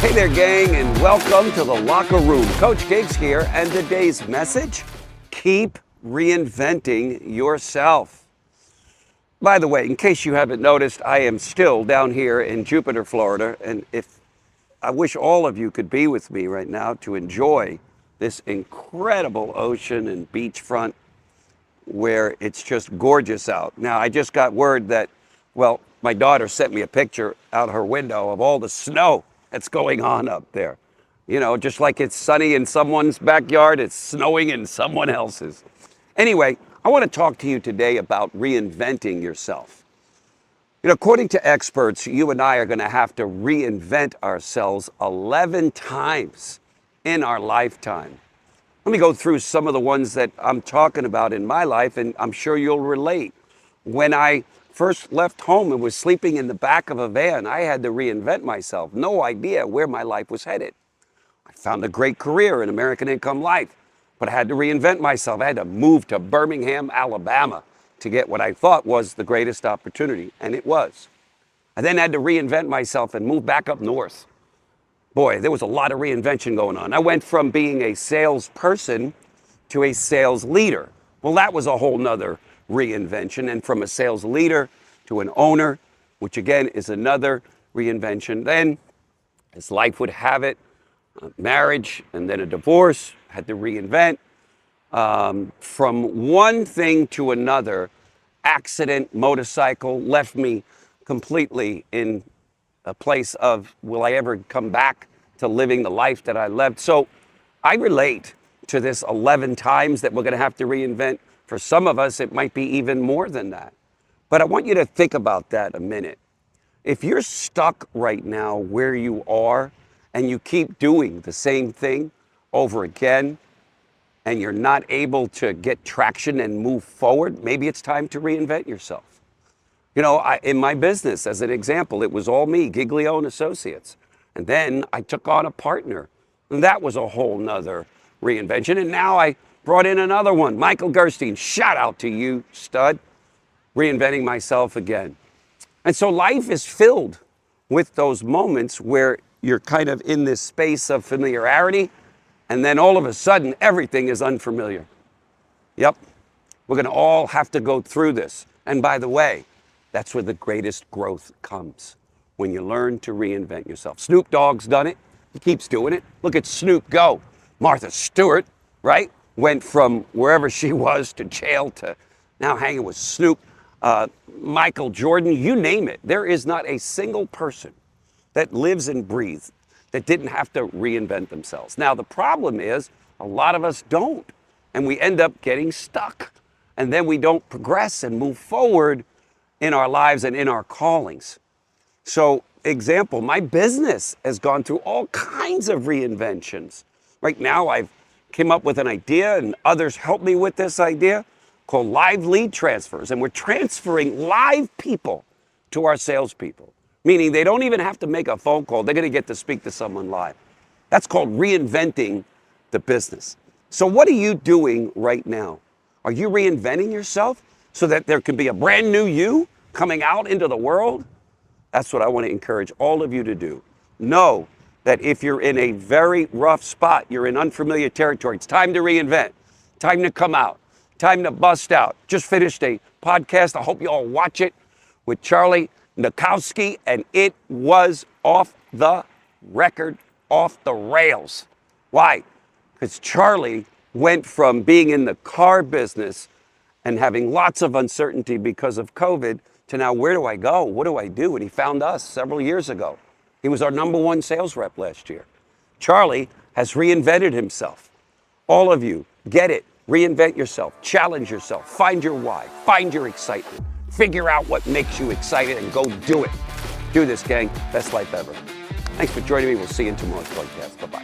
Hey there, gang, and welcome to the Locker Room. Coach Gigs here, and today's message, keep reinventing yourself. By the way, in case you haven't noticed, I am still down here in Jupiter, Florida, and I wish all of you could be with me right now to enjoy this incredible ocean and beachfront where it's just gorgeous out. Now, I just got word that, my daughter sent me a picture out her window of all the snow that's going on up there. You know, just like it's sunny in someone's backyard, it's snowing in someone else's. Anyway, I want to talk to you today about reinventing yourself. You know, according to experts, you and I are going to have to reinvent ourselves 11 times in our lifetime. Let me go through some of the ones that I'm talking about in my life, and I'm sure you'll relate. When I first left home and was sleeping in the back of a van, I had to reinvent myself. No idea where my life was headed. I found a great career in American Income Life, but I had to reinvent myself. I had to move to Birmingham, Alabama to get what I thought was the greatest opportunity, and it was. I then had to reinvent myself and move back up north. Boy, there was a lot of reinvention going on. I went from being a salesperson to a sales leader. Well, that was a whole nother reinvention. And from a sales leader to an owner, which again is another reinvention. Then, as life would have it, marriage and then a divorce, had to reinvent. From one thing to another, accident, motorcycle, left me completely in a place of, will I ever come back to living the life that I lived? So I relate to this 11 times that we're going to have to reinvent. For some of us, it might be even more than that. But I want you to think about that a minute. If you're stuck right now where you are and you keep doing the same thing over again and you're not able to get traction and move forward, maybe it's time to reinvent yourself. You know, in my business, as an example, it was all me, Giglione Associates. And then I took on a partner. And that was a whole nother reinvention. And now I brought in another one, Michael Gerstein. Shout out to you, stud. Reinventing myself again. And so life is filled with those moments where you're kind of in this space of familiarity. And then all of a sudden, everything is unfamiliar. Yep. We're going to all have to go through this. And by the way, that's where the greatest growth comes, when you learn to reinvent yourself. Snoop Dogg's done it. He keeps doing it. Look at Snoop go. Martha Stewart, right? Went from wherever she was to jail to now hanging with Snoop. Michael Jordan, you name it. There is not a single person that lives and breathes that didn't have to reinvent themselves. Now, the problem is a lot of us don't, and we end up getting stuck. And then we don't progress and move forward in our lives and in our callings. So, example, my business has gone through all kinds of reinventions. Right now, I've came up with an idea, and others helped me with this idea, called live lead transfers. And we're transferring live people to our salespeople, meaning they don't even have to make a phone call. They're going to get to speak to someone live. That's called reinventing the business. So what are you doing right now? Are you reinventing yourself so that there can be a brand new you coming out into the world? That's what I want to encourage all of you to do. Know that if you're in a very rough spot, you're in unfamiliar territory, it's time to reinvent, time to come out, time to bust out. Just finished a podcast. I hope you all watch it with Charlie Nikowski, and it was off the record, off the rails. Why? Because Charlie went from being in the car business and having lots of uncertainty because of COVID to now, where do I go? What do I do? And he found us several years ago. He was our #1 sales rep last year. Charlie has reinvented himself. All of you, get it. Reinvent yourself. Challenge yourself. Find your why. Find your excitement. Figure out what makes you excited and go do it. Do this, gang. Best life ever. Thanks for joining me. We'll see you in tomorrow's podcast. Bye-bye.